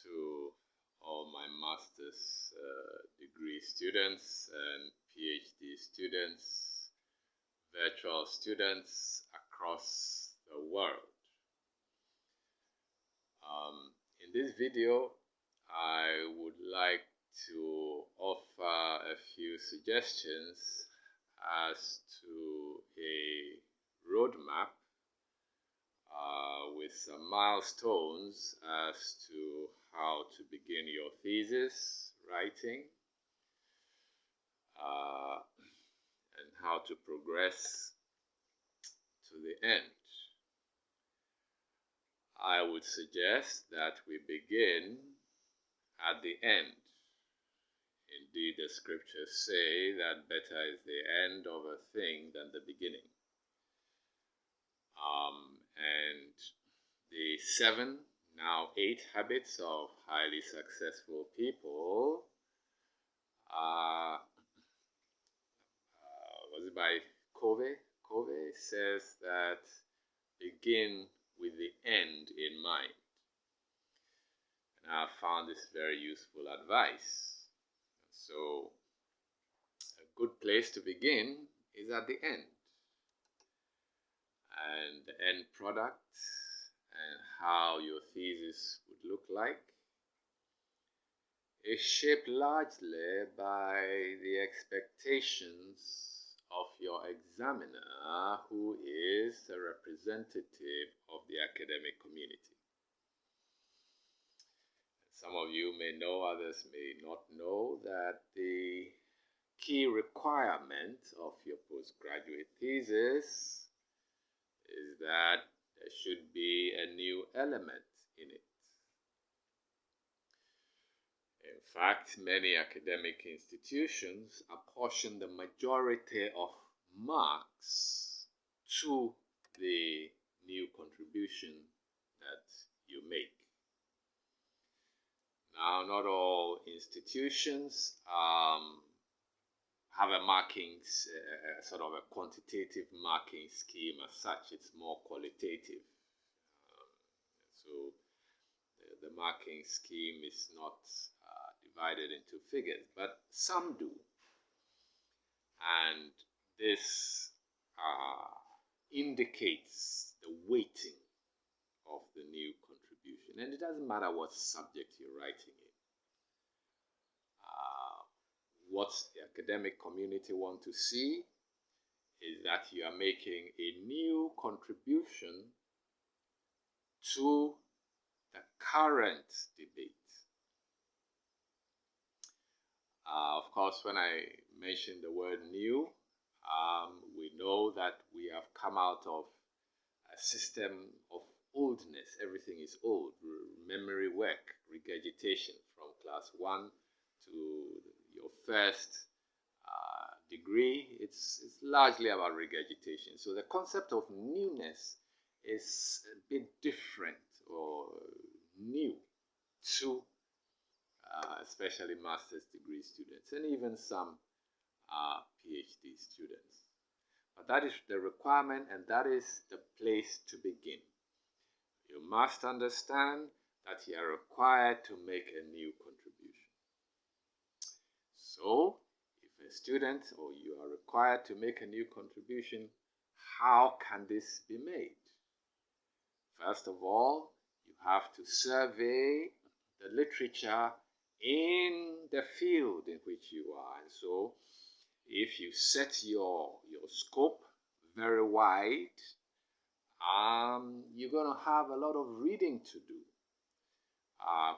to all my master's degree students and PhD students, virtual students across the world. In this video, I would like to offer a few suggestions as to a roadmap with some milestones as to how to begin your thesis writing and how to progress to the end. I would suggest that we begin at the end. Indeed, the scriptures say that better is the end of a thing than the beginning. And the 7, now 8 habits of highly successful people was it by Covey? Covey says that begin with the end in mind. And I found this very useful advice. So a good place to begin is at the end. And the end product and how your thesis would look like is shaped largely by the expectations of your examiner, who is a representative of the academic community. Some of you may know, others may not know, that the key requirement of your postgraduate thesis is that there should be a new element in it. In fact, many academic institutions apportion the majority of marks to the new contribution that you make. Now, not all institutions have a marking, sort of a quantitative marking scheme as such. It's more qualitative. So the marking scheme is not divided into figures, but some do. And this indicates the weighting of the new contribution. And it doesn't matter what subject you're writing in. What the academic community want to see is that you are making a new contribution to the current debate. Of course, when I mention the word new, we know that we have come out of a system of oldness. Everything is old. Memory work, regurgitation from class 1 to your first degree. It's largely about regurgitation. So the concept of newness is a bit different or new to especially master's degree students and even some PhD students. But that is the requirement, and that is the place to begin. You must understand that you are required to make a new contribution. So, if a student or you are required to make a new contribution, how can this be made? First of all, you have to survey the literature in the field in which you are. And so, if you set your scope very wide, you're going to have a lot of reading to do,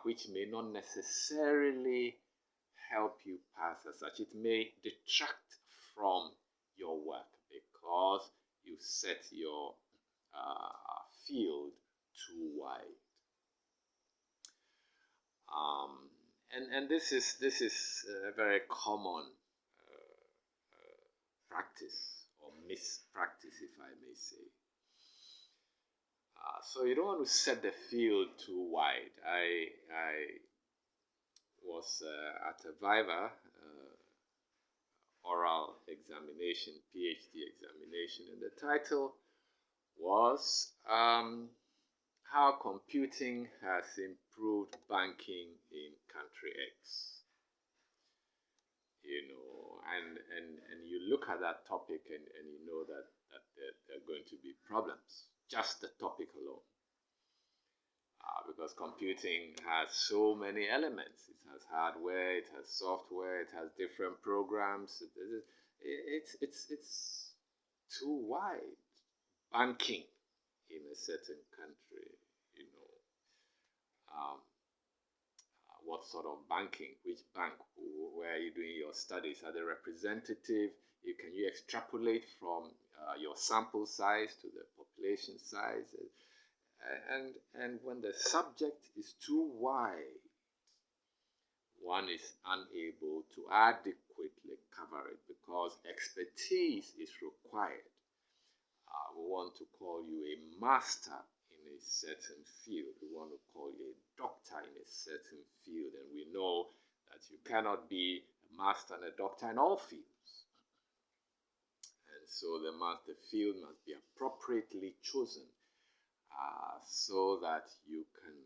which may not necessarily help you pass as such. It may detract from your work because you set your field too wide. And this is a very common practice or mispractice, if I may say. So you don't want to set the field too wide. I was at a Viva oral examination, PhD examination, and the title was how computing has improved banking in country X. And you look at that topic and you know that there are going to be problems, just the topic alone. Because computing has so many elements. It has hardware, it has software, it has different programs. It's too wide. Banking in a certain country, um, what sort of banking, which bank, where are you doing your studies, are they representative? Can you extrapolate from your sample size to the population size? And when the subject is too wide, one is unable to adequately cover it because expertise is required. We want to call you a master in a certain field. We want to call you a doctor in a certain field. And we know that you cannot be a master and a doctor in all fields. And so the field must be appropriately chosen so that you can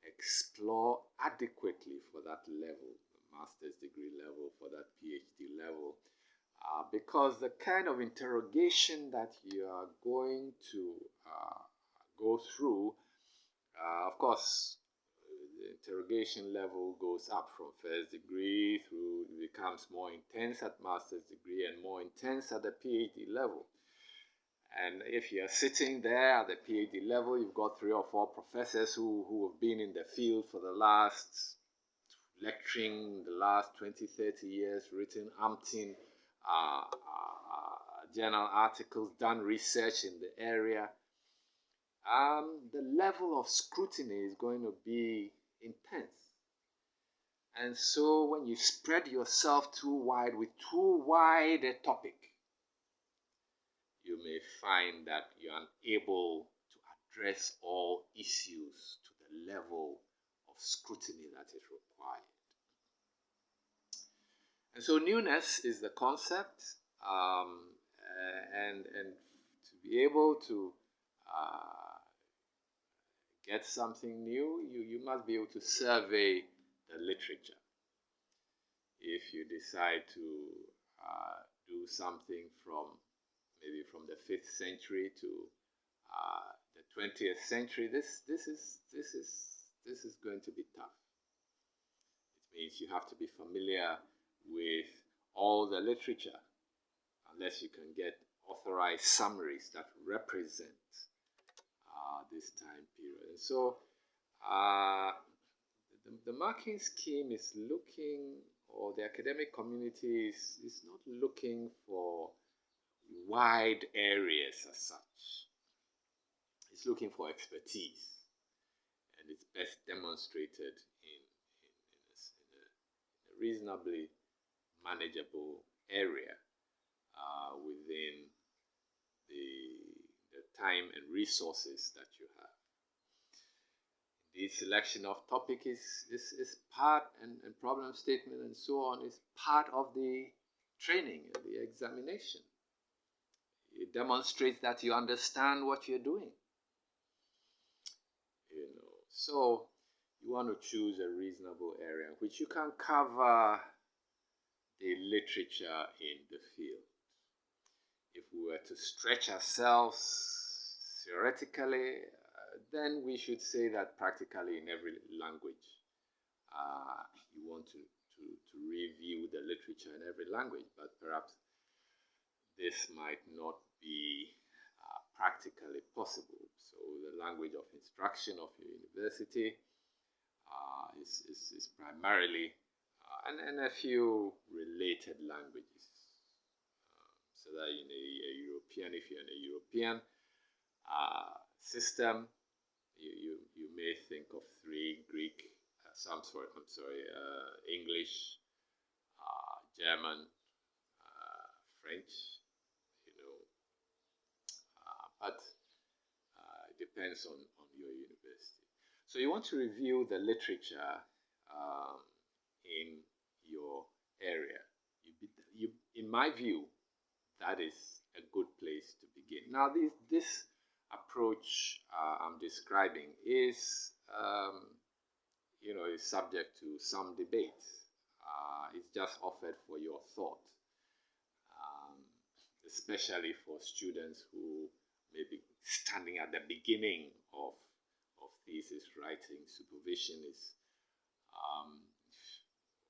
explore adequately for that level, the master's degree level, for that PhD level. Because the kind of interrogation that you are going to go through, of course, the interrogation level goes up from first degree through, it becomes more intense at master's degree and more intense at the PhD level. And if you're sitting there at the PhD level, you've got 3 or 4 professors who have been in the field for the last, lecturing the last 20, 30 years, written umpteen journal articles, done research in the area. The level of scrutiny is going to be intense. And so when you spread yourself too wide with too wide a topic, you may find that you're unable to address all issues to the level of scrutiny that is required. And so newness is the concept, and to be able to get something new, you must be able to survey the literature. If you decide to do something maybe from the 5th century to the 20th century, this is going to be tough. It means you have to be familiar with all the literature, unless you can get authorized summaries that represent this time period. And so the marking scheme is looking, or the academic community is not looking for wide areas as such. It's looking for expertise, and it's best demonstrated in a reasonably manageable area within the time and resources that you have. The selection of topic is part, and problem statement and so on is part of the training and the examination. It demonstrates that you understand what you're doing. So you want to choose a reasonable area in which you can cover the literature in the field. If we were to stretch ourselves theoretically, then we should say that practically in every language, you want to review the literature in every language, but perhaps this might not be practically possible. So the language of instruction of your university is primarily, and a few related languages. So that in a European, if you're in a European system, you may think of 3 Greek, English, German, French, but it depends on your university. So you want to review the literature in your area. In my view, that is a good place to begin. Now, this approach I'm describing is, is subject to some debate. It's just offered for your thought, um, especially for students who may be standing at the beginning of thesis writing. Supervision is,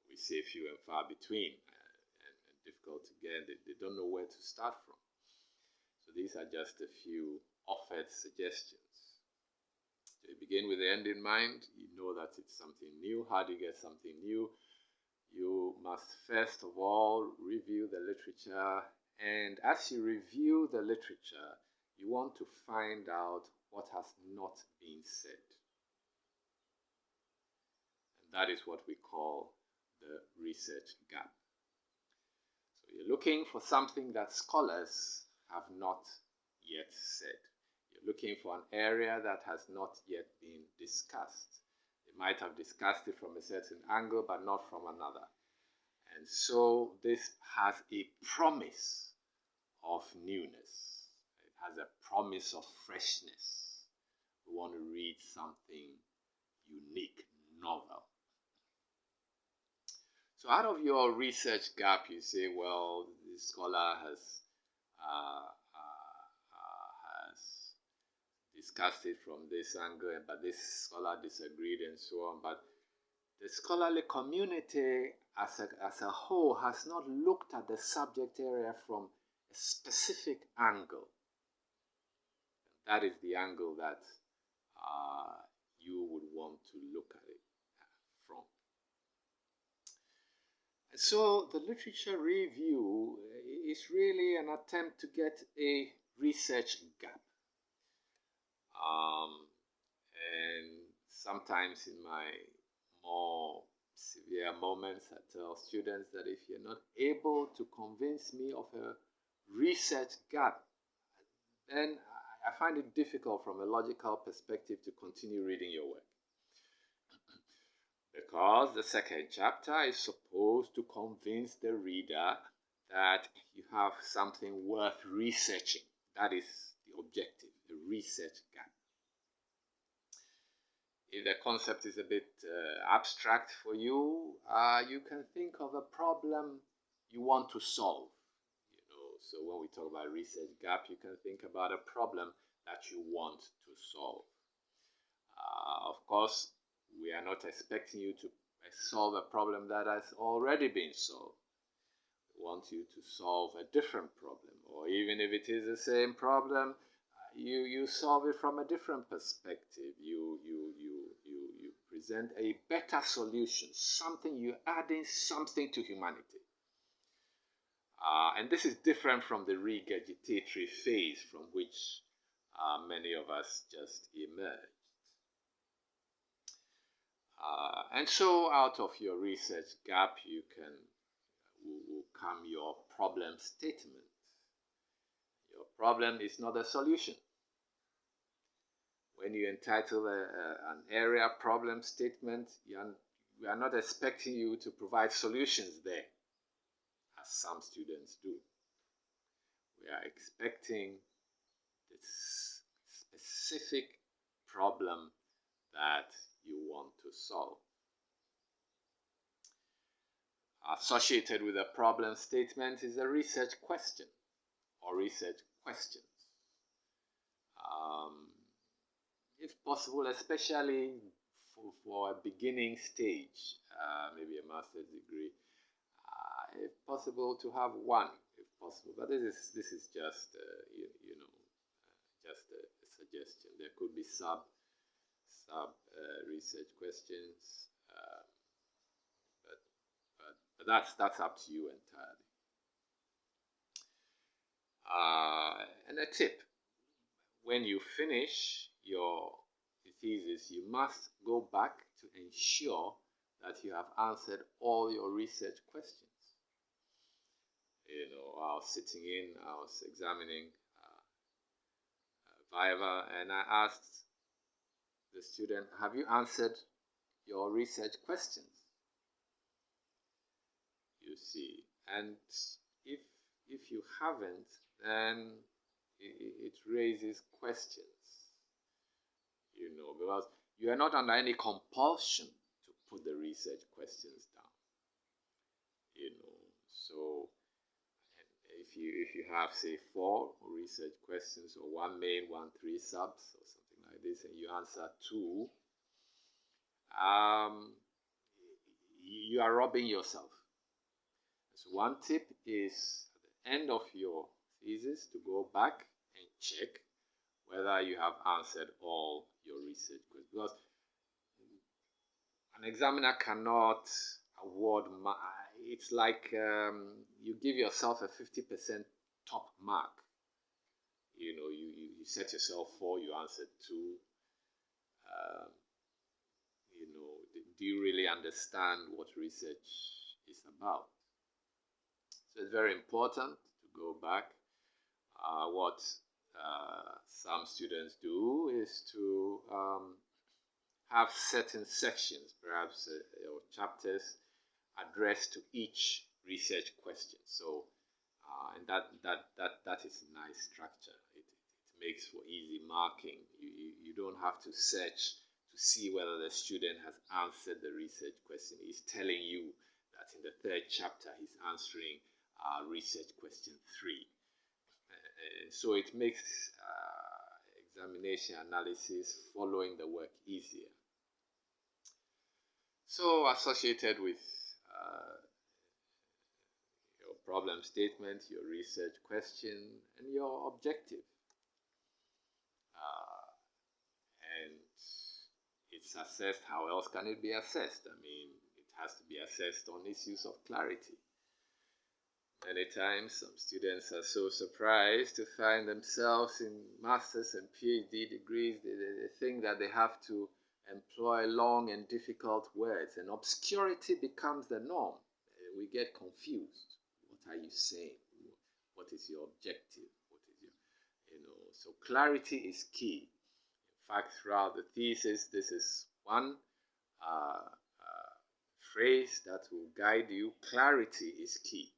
we say, few and far between, and difficult to get. They don't know where to start from. So these are just a few offered suggestions. So you begin with the end in mind. You know that it's something new. How do you get something new? You must first of all review the literature, and as you review the literature, you want to find out what has not been said. And that is what we call the research gap. So you're looking for something that scholars have not yet said. You're looking for an area that has not yet been discussed. They might have discussed it from a certain angle, but not from another. And so this has a promise of newness. It has a promise of freshness. We want to read something unique, novel. So out of your research gap, you say, well, this scholar has discussed it from this angle, but this scholar disagreed and so on. But the scholarly community as a whole has not looked at the subject area from a specific angle. That is the angle that you would want to look at it from. And so the literature review is really an attempt to get a research gap. And sometimes in my more severe moments, I tell students that if you're not able to convince me of a research gap, then I find it difficult from a logical perspective to continue reading your work. Because the second chapter is supposed to convince the reader that you have something worth researching. That is the objective, the research gap. If the concept is a bit abstract for you, you can think of a problem you want to solve. So when we talk about research gap, you can think about a problem that you want to solve. Of course, we are not expecting you to solve a problem that has already been solved. We want you to solve a different problem, or even if it is the same problem, you solve it from a different perspective. You present a better solution, something, you're adding something to humanity. And this is different from the regurgitatory phase from which many of us just emerged. And so out of your research gap, will come your problem statement. Your problem is not a solution. When you entitle an area problem statement, we are not expecting you to provide solutions there, as some students do. We are expecting this specific problem that you want to solve. Associated with a problem statement is a research question or research questions. If possible, especially for a beginning stage, maybe a master's degree, if possible to have one, if possible. But this is just just a suggestion. There could be sub research questions, but that's up to you entirely. And a tip: when you finish your thesis, you must go back to ensure that you have answered all your research questions. I was examining Viva, and I asked the student, have you answered your research questions? You see, and if you haven't, then it raises questions, because you are not under any compulsion to put the research questions down, So if you have, say, 4 research questions, or 1 main, 1 3 subs, or something like this, and you answer 2, you are robbing yourself. So one tip is at the end of your thesis to go back and check whether you have answered all your research questions, because an examiner cannot award it's like you give yourself a 50% top mark. You set yourself 4, you answered 2. Do you really understand what research is about? So it's very important to go back. What some students do is to have certain sections, perhaps or chapters, addressed to each research question. So, and that is a nice structure. It makes for easy marking. You don't have to search to see whether the student has answered the research question. He's telling you that in the 3rd chapter he's answering research question 3. So it makes examination analysis, following the work, easier. So associated with your problem statement, your research question, and your objective. And it's assessed. How else can it be assessed? I mean, it has to be assessed on issues of clarity. Many times, some students are so surprised to find themselves in master's and PhD degrees. They think that they have to employ long and difficult words, and obscurity becomes the norm. We get confused. What are you saying? What is your objective? What is your, so clarity is key. In fact, throughout the thesis, this is one phrase that will guide you. Clarity is key.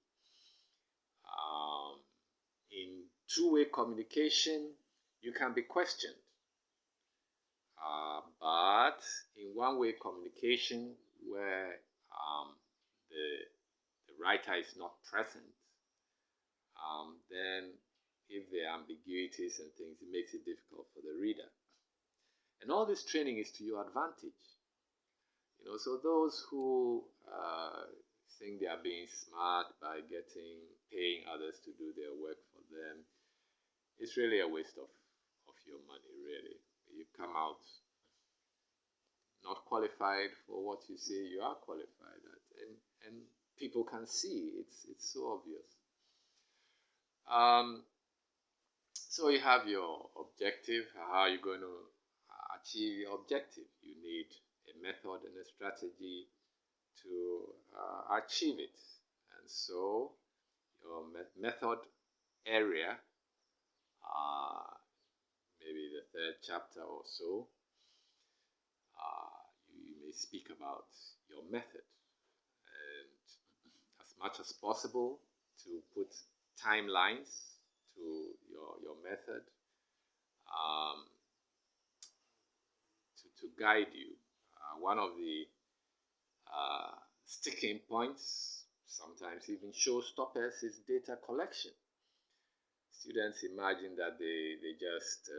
In two-way communication, you can be questioned. But in one-way communication, where the writer is not present, then if there are ambiguities and things, it makes it difficult for the reader. And all this training is to your advantage. So those who think they are being smart by paying others to do their work for them, it's really a waste of your money, really. You come out not qualified for what you say you are qualified at, and people can see it's so obvious. So you have your objective. How are you going to achieve your objective? You need a method and a strategy to achieve it. And so your method area, maybe the 3rd chapter or so, you may speak about your method, and as much as possible to put timelines to your method, to guide you. One of the sticking points, sometimes even showstoppers, is data collection. Students imagine that they just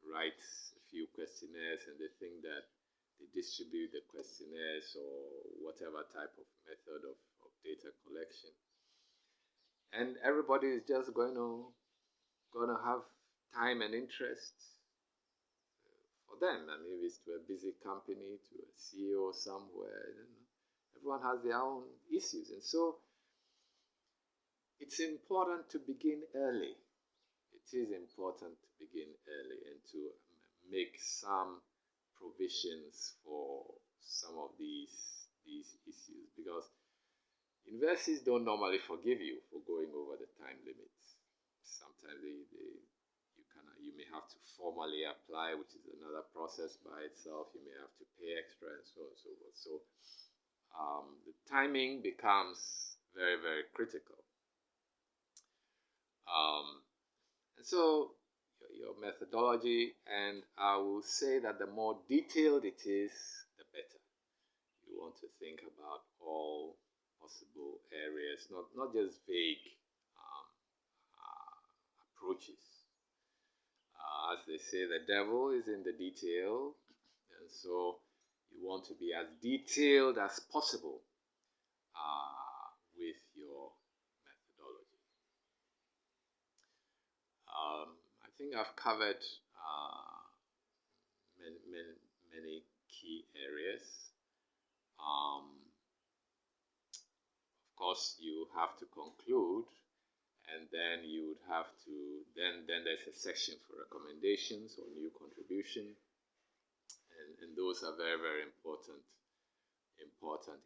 write a few questionnaires, and they think that they distribute the questionnaires or whatever type of method of data collection, and everybody is just going to have time and interest for them. I mean, if it's to a busy company, to a CEO somewhere, everyone has their own issues, and so it's important to begin early. It is important to begin early and to make some provisions for some of these issues, because universities don't normally forgive you for going over the time limits. Sometimes you may have to formally apply, which is another process by itself. You may have to pay extra, and so on and so forth. So the timing becomes very, very critical. And so your methodology, and I will say that the more detailed it is, the better. You want to think about all possible areas, not just vague approaches. As they say, the devil is in the detail, and so you want to be as detailed as possible with your methodology. I think I've covered many key areas. Of course, you have to conclude, and then you would have to then there's a section for recommendations or new contribution, and those are very, very important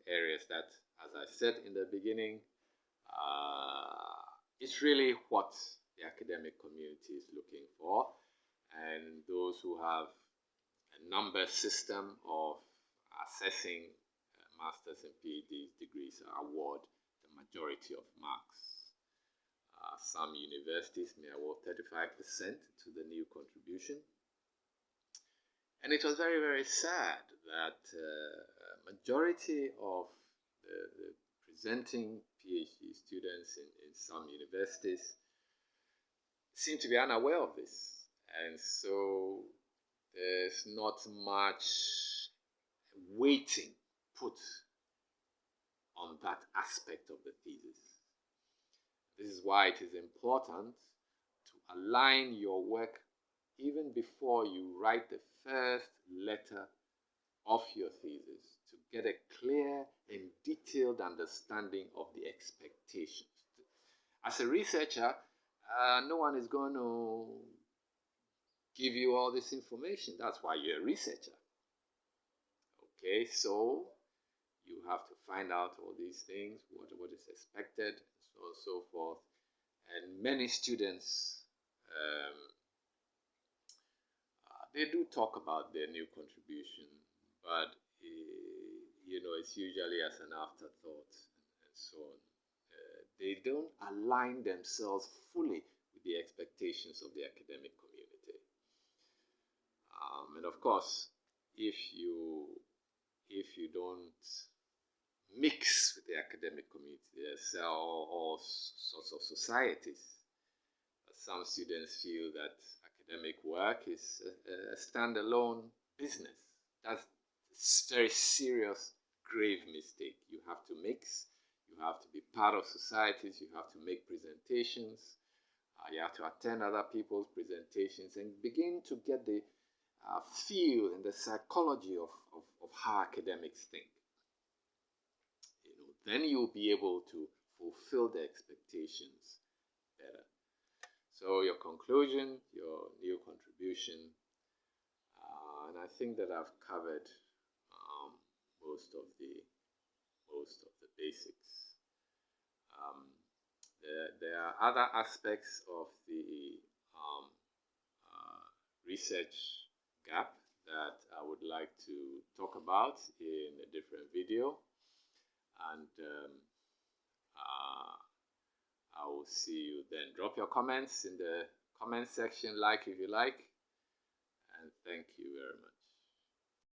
areas that, as I said in the beginning, it's really what the academic community is looking for, and those who have a number system of assessing master's and PhD degrees award the majority of marks. Some universities may award 35% to the new contribution. And it was very, very sad that majority of the presenting PhD students in some universities seem to be unaware of this. And so there's not much weighting put on that aspect of the thesis. This is why it is important to align your work even before you write the first letter of your thesis, to get a clear and detailed understanding of the expectations. As a researcher, no one is going to give you all this information. That's why you're a researcher. Okay, so you have to find out all these things, what is expected, and so on and so forth. And many students, they do talk about their new contribution, but it's usually as an afterthought and so on. They don't align themselves fully with the expectations of the academic community. And of course, if you don't mix with the academic community, there's all sorts of societies. Some students feel that academic work is a standalone business. That's a very serious, grave mistake. You have to mix. You have to be part of societies. You have to make presentations. You have to attend other people's presentations and begin to get the feel and the psychology of how academics think. Then you'll be able to fulfill the expectations better. So your conclusion, your new contribution, and I think that I've covered most of the basics. There are other aspects of the research gap that I would like to talk about in a different video, and I will see you then. Drop your comments in the comment section, like if you like, and thank you very much.